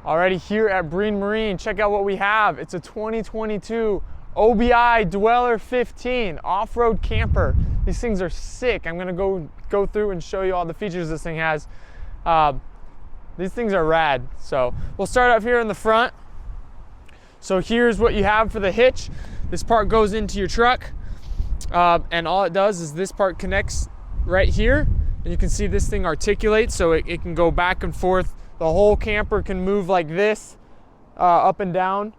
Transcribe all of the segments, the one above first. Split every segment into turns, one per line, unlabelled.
Already here at Breen Marine, check out what we have. It's a 2022 OBI Dweller 15 off-road camper. These things are sick. I'm gonna go through and show you all the features this thing has. These things are rad. So we'll start up here in the front. So here's what you have for the hitch. This part goes into your truck, and all it does is this part connects right here. And you can see this thing articulates, so it can go back and forth. The whole camper can move like this, up and down,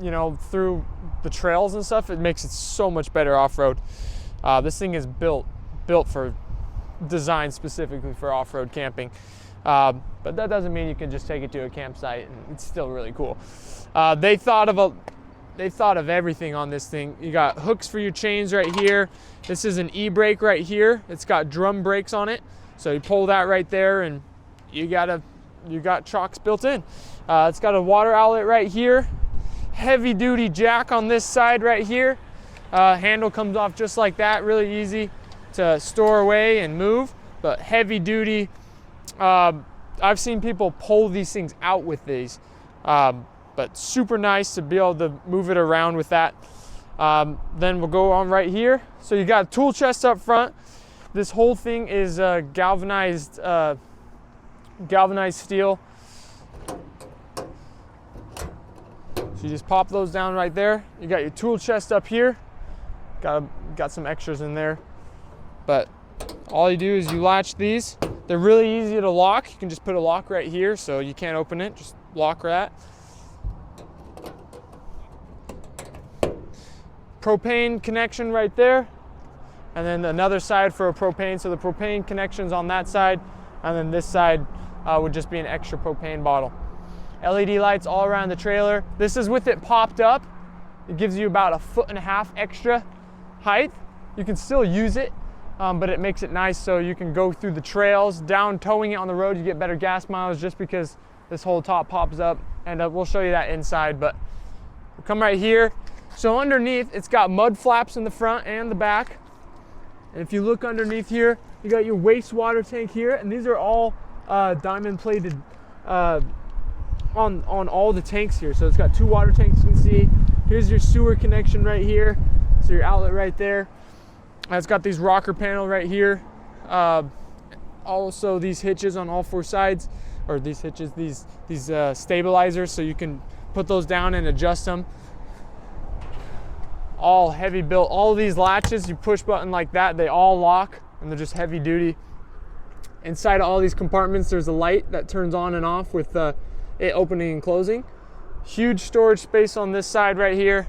you know, through the trails and stuff. It makes it so much better off-road. This thing is built for, designed specifically for off-road camping. But that doesn't mean you can just take it to a campsite, and it's still really cool. They thought of everything on this thing. You got hooks for your chains right here. This is an e-brake right here. It's got drum brakes on it. So you pull that right there and you got chocks built in. It's got a water outlet right here. Heavy duty jack on this side right here. Handle comes off just like that. Really easy to store away and move, but heavy duty. I've seen people pull these things out with these. But super nice to be able to move it around with that. Then we'll go on right here. So you got a tool chest up front. This whole thing is galvanized steel. So you just pop those down right there. You got your tool chest up here. Got some extras in there. But all you do is you latch these. They're really easy to lock. You can just put a lock right here, so you can't open it. Just lock that. Propane connection right there, and then another side for a propane. So the propane connection's on that side, and then this side would just be an extra propane bottle. LED lights all around the trailer. This is with it popped up. It gives you about 1.5 feet extra height. You can still use it, but it makes it nice so you can go through the trails. Down towing it on the road, you get better gas mileage just because this whole top pops up, and we'll show you that inside. But we'll come right here. So underneath, it's got mud flaps in the front and the back. And if you look underneath here, you got your wastewater tank here, and these are all diamond plated on all the tanks here. So it's got 2 water tanks, you can see. Here's your sewer connection right here. So your outlet right there. It's got these rocker panel right here. Also these hitches on all 4 sides, or these hitches, these stabilizers, so you can put those down and adjust them. All heavy built. All of these latches, you push button like that, they all lock, and they're just heavy duty. Inside of all these compartments, there's a light that turns on and off with it opening and closing. Huge storage space on this side right here.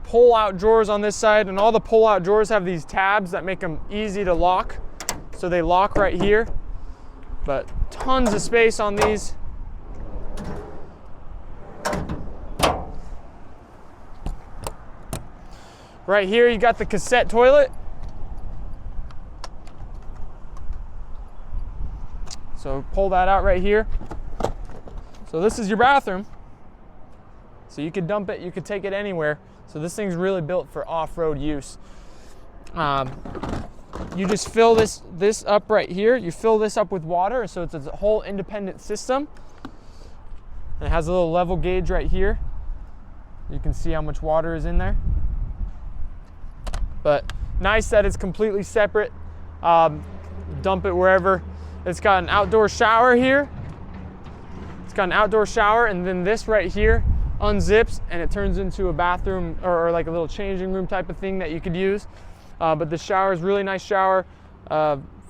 Pull out drawers on this side, and all the pull out drawers have these tabs that make them easy to lock. So they lock right here, but tons of space on these. Right here, you got the cassette toilet. So pull that out right here. So this is your bathroom. So you could dump it, you could take it anywhere. So this thing's really built for off-road use. You just fill this up right here. You fill this up with water, so it's a whole independent system. And it has a little level gauge right here. You can see how much water is in there. But nice that it's completely separate. Dump it wherever. It's got an outdoor shower here. It's got an outdoor shower, and then this right here unzips and it turns into a bathroom or like a little changing room type of thing that you could use. But the shower is really nice shower.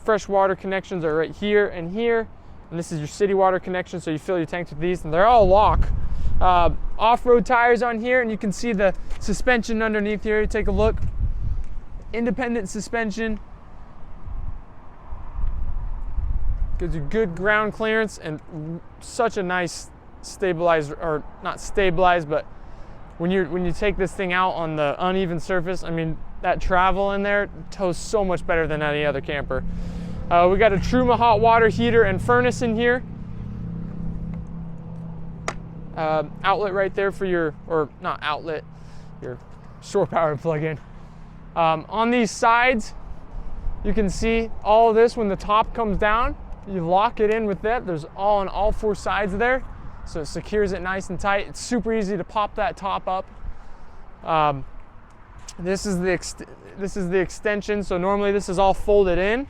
Fresh water connections are right here and here. And this is your city water connection, so you fill your tanks with these, and they're all lock. Off-road tires on here, and you can see the suspension underneath here. Take a look. Independent suspension. Gives you good ground clearance and such a nice stabilized, or not stabilized, but when you take this thing out on the uneven surface, I mean, that travel in there tows so much better than any other camper. We got a Truma hot water heater and furnace in here. Outlet right there for your, or not outlet, your shore power plug-in. On these sides, you can see all of this when the top comes down. You lock it in with that. There's on all 4 sides there, so it secures it nice and tight. It's super easy to pop that top up. This is the extension. So normally this is all folded in.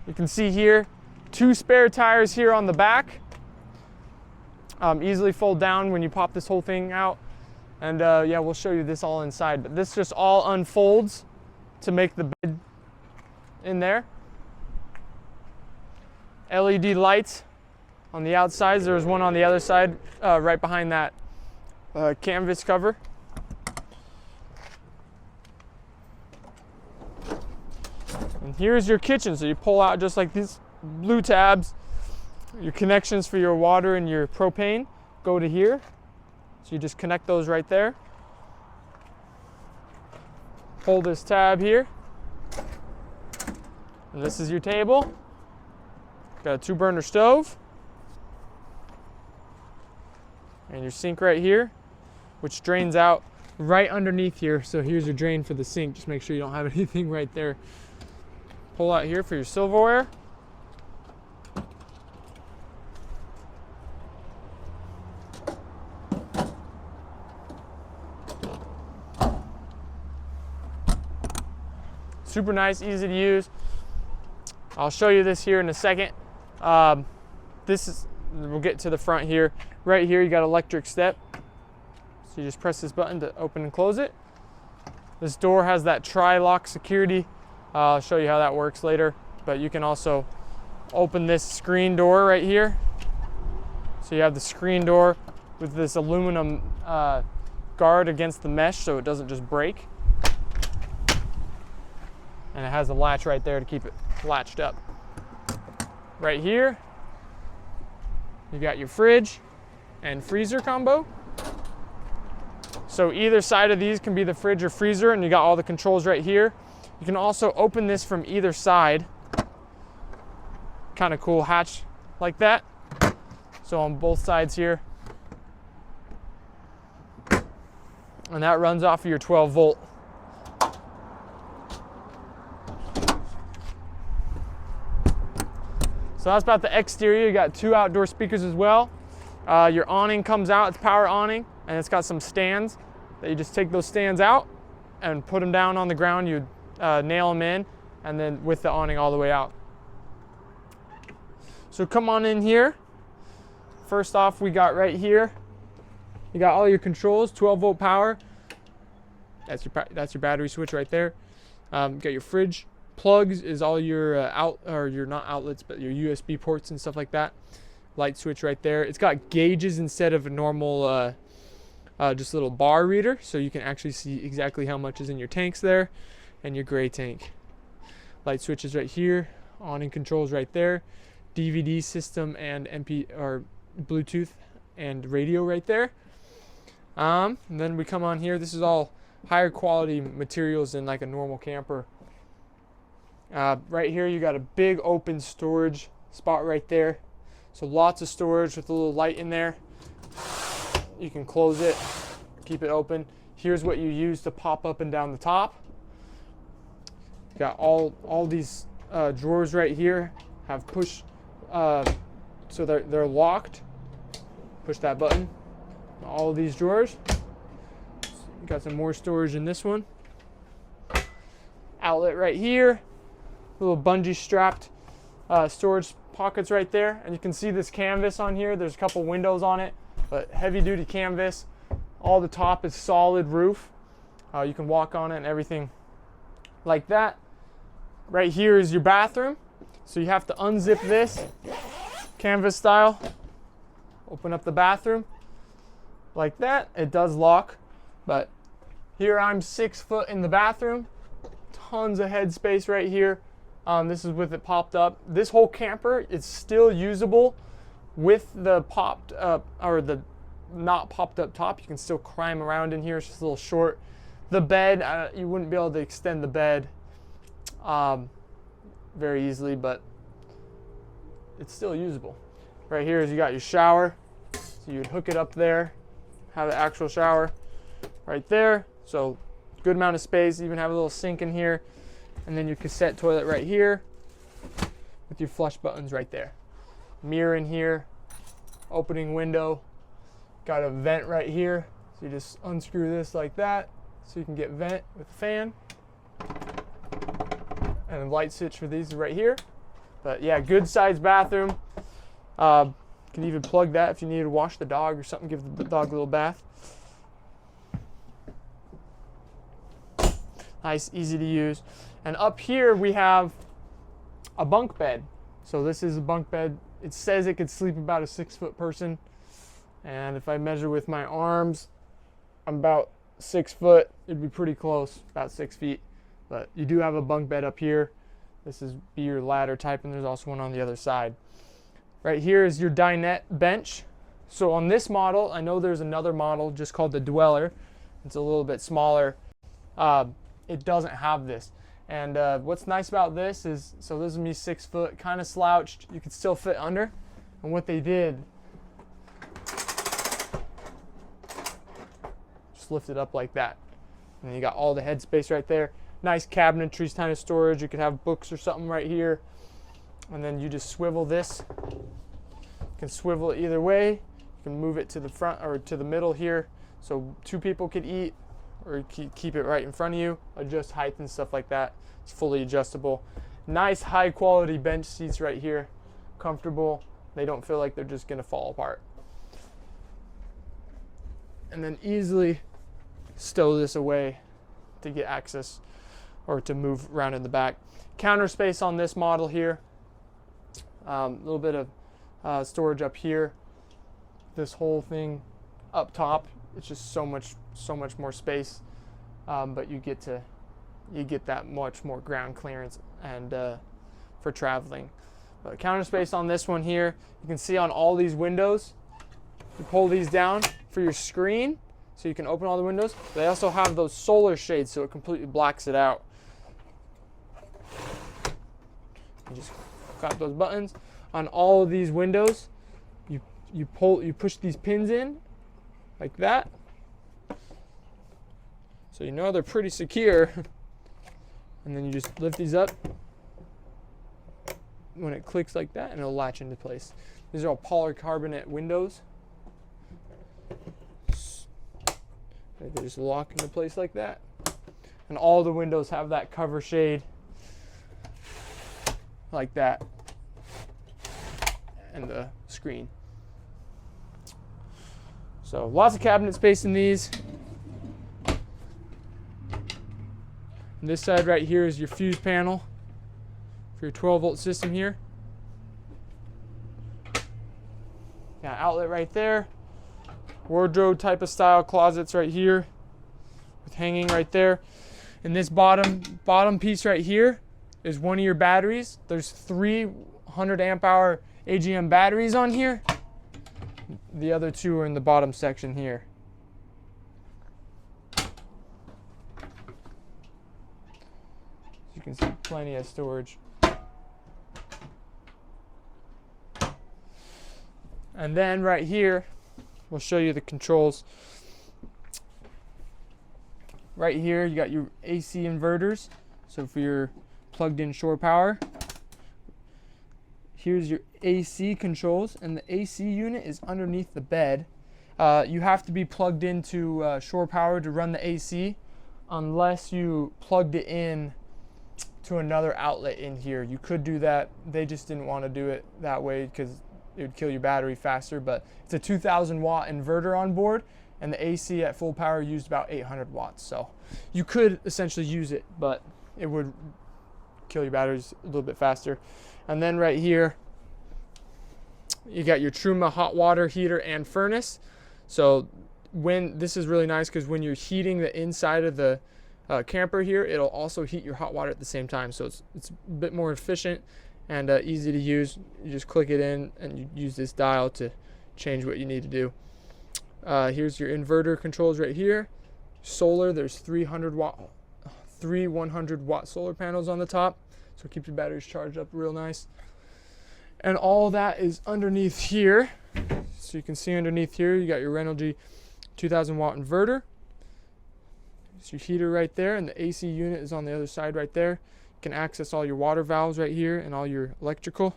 You can see here 2 spare tires here on the back. Easily fold down when you pop this whole thing out. And yeah, we'll show you this all inside. But this just all unfolds to make the bed in there. LED lights on the outsides. There's one on the other side, right behind that canvas cover. And here's your kitchen. So you pull out just like these blue tabs. Your connections for your water and your propane go to here. So you just connect those right there. Pull this tab here. And this is your table. Got a 2-burner stove. And your sink right here, which drains out right underneath here. So here's your drain for the sink. Just make sure you don't have anything right there. Pull out here for your silverware. Super nice, easy to use. I'll show you this here in a second. We'll get to the front here. Right here you got electric step. So you just press this button to open and close it. This door has that tri-lock security. I'll show you how that works later. But you can also open this screen door right here. So you have the screen door with this aluminum guard against the mesh so it doesn't just break. And it has a latch right there to keep it latched up. Right here, you got your fridge and freezer combo. So either side of these can be the fridge or freezer, and you got all the controls right here. You can also open this from either side. Kind of cool hatch like that. So on both sides here. And that runs off of your 12 volt. So that's about the exterior. You got 2 outdoor speakers as well. Your awning comes out, it's power awning, and it's got some stands that you just take those stands out and put them down on the ground. You nail them in, and then with the awning all the way out. So come on in here. First off, we got right here, you got all your controls, 12 volt power. That's your battery switch right there. You got your fridge. Plugs is all your your not outlets, but your USB ports and stuff like that. Light switch right there. It's got gauges instead of a normal just a little bar reader, so you can actually see exactly how much is in your tanks there, and your gray tank. Light switches right here. Awning controls right there. DVD system and Bluetooth and radio right there. And then we come on here. This is all higher quality materials than like a normal camper. Right here you got a big open storage spot right there. So lots of storage with a little light in there. You can close it, keep it open. Here's what you use to pop up and down the top. You got all these drawers right here have push, so they're locked. Push that button. All of these drawers. You got some more storage in this one. Outlet right here. Little bungee strapped storage pockets right there, and you can see this canvas on here. There's a couple windows on it, but heavy duty canvas. All the top is solid roof. You can walk on it and everything like that. Right here is your bathroom, so you have to unzip this canvas style, open up the bathroom like that. It does lock, but here I'm 6 foot in the bathroom. Tons of headspace right here. This is with it popped up. This whole camper is still usable with the popped up, or the not popped up top. You can still climb around in here. It's just a little short. The bed, you wouldn't be able to extend the bed very easily, but it's still usable. Right here is you got your shower. So you'd hook it up there, have the actual shower right there. So good amount of space. Even have a little sink in here. And then your cassette toilet right here. with your flush buttons right there. Mirror in here, opening window, got a vent right here. So you just unscrew this like that so you can get vent with the fan. And the light switch for these is right here. But yeah, good sized bathroom. You can even plug that if you need to wash the dog or something, give the dog a little bath. Nice, easy to use. And up here we have a bunk bed. So this is a bunk bed. It says it could sleep about a 6-foot person. And if I measure with my arms, I'm about 6 foot. It'd be pretty close, about 6 feet. But you do have a bunk bed up here. This is be your ladder type, and there's also one on the other side. Right here is your dinette bench. So on this model, I know there's another model just called the Dweller. It's a little bit smaller. It doesn't have this. And what's nice about this is, so this is me 6 foot, kind of slouched. You can still fit under. And what they did, just lift it up like that. And you got all the headspace right there. Nice cabinetry kind of storage. You could have books or something right here. And then you just swivel this. You can swivel it either way. You can move it to the front or to the middle here. So 2 people could eat, or keep it right in front of you. Adjust height and stuff like that. It's fully adjustable. Nice high quality bench seats right here. Comfortable. They don't feel like they're just gonna fall apart. And then easily stow this away to get access or to move around in the back. Counter space on this model here. A little bit of storage up here. This whole thing up top, it's just so much more space, but you get that much more ground clearance and for traveling. But counter space on this one here, you can see on all these windows. You pull these down for your screen, so you can open all the windows. They also have those solar shades, so it completely blacks it out. You just got those buttons on all of these windows. You push these pins in like that, so you know they're pretty secure. And then you just lift these up when it clicks like that, and it'll latch into place. These are all polycarbonate windows. They just lock into place like that. And all the windows have that cover shade like that, and the screen. So lots of cabinet space in these. And this side right here is your fuse panel for your 12-volt system here. Got an outlet right there. Wardrobe type of style closets right here with hanging right there. And this bottom piece right here is one of your batteries. There's 300 amp hour AGM batteries on here. The other 2 are in the bottom section here. You can see plenty of storage. And then right here, we'll show you the controls. Right here, you got your AC inverters. So for your plugged in shore power. Here's your AC controls, and the AC unit is underneath the bed. You have to be plugged into shore power to run the AC, unless you plugged it in to another outlet in here. You could do that. They just didn't want to do it that way because it would kill your battery faster. But it's a 2,000 watt inverter on board, and the AC at full power used about 800 watts. So you could essentially use it, but it would kill your batteries a little bit faster. And then right here, you got your Truma hot water heater and furnace. So this is really nice because when you're heating the inside of the camper here, it'll also heat your hot water at the same time. So it's a bit more efficient and easy to use. You just click it in and you use this dial to change what you need to do. Here's your inverter controls right here. Solar, there's 3 100 watt solar panels on the top. So it keeps your batteries charged up real nice. And all that is underneath here. So you can see underneath here, you got your Renogy 2000 watt inverter. It's your heater right there, and the AC unit is on the other side right there. can access all your water valves right here and all your electrical.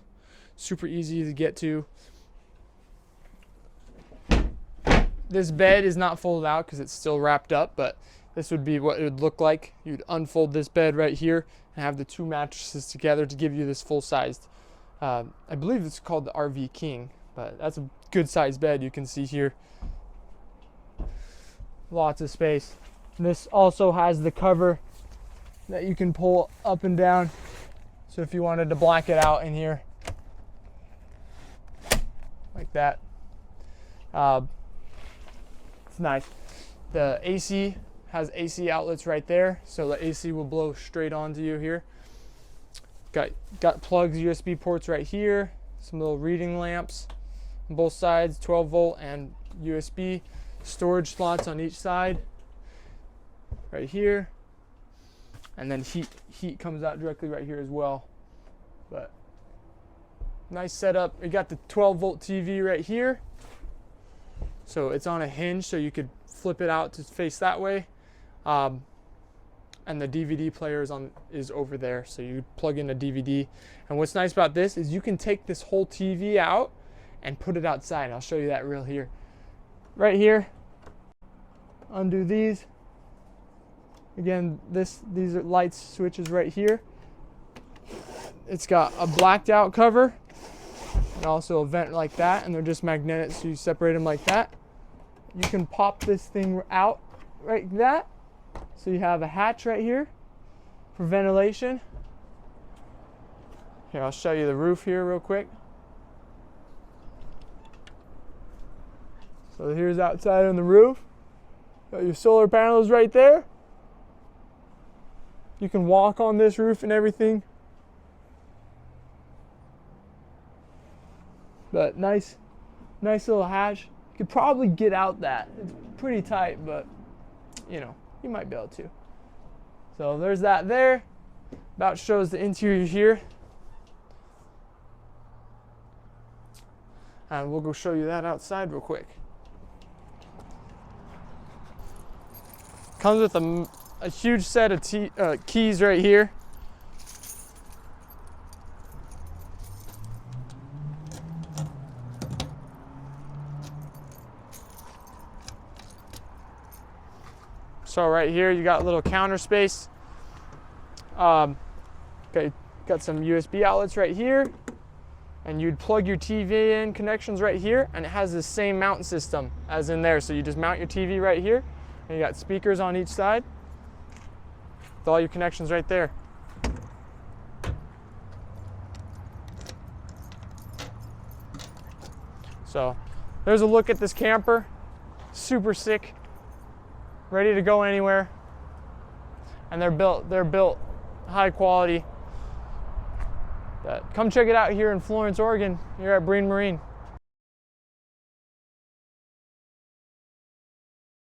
Super easy to get to. This bed is not folded out because it's still wrapped up, but this would be what it would look like. You'd unfold this bed right here and have the two mattresses together to give you this full-sized, I believe it's called the RV King, but that's a good sized bed you can see here. Lots of space. And this also has the cover that you can pull up and down. So if you wanted to black it out in here, like that. It's nice. The AC has AC outlets right there, so the AC will blow straight onto you here. Got plugs, USB ports right here, some little reading lamps on both sides, 12 volt and USB. Storage slots on each side right here, and then heat comes out directly right here as well. But nice setup. You got the 12 volt TV right here, so it's on a hinge, so you could flip it out to face that way. And the DVD player is over there, so you plug in a DVD. And what's nice about this is you can take this whole TV out and put it outside. I'll show you that right here. Undo these. Again, these are light switches right here. It's got a blacked out cover and also a vent like that, and they're just magnetic, so you separate them like that. You can pop this thing out like that, so you have a hatch right here for ventilation. Here, I'll show you the roof here real quick. So here's outside on the roof. Got your solar panels right there. You can walk on this roof and everything. But nice little hatch. You could probably get out that. It's pretty tight, but you know, you might be able to. So there's that there. About shows the interior here. And we'll go show you that outside real quick. Comes with a huge set of keys right here. So right here you got a little counter space. Okay, got some USB outlets right here, and you'd plug your TV in connections right here, and it has the same mount system as in there. So you just mount your TV right here, and you got speakers on each side with all your connections right there. So there's a look at this camper. Super sick. Ready to go anywhere, and they're built high quality. Come check it out here in Florence, Oregon. Here at Breen Marine.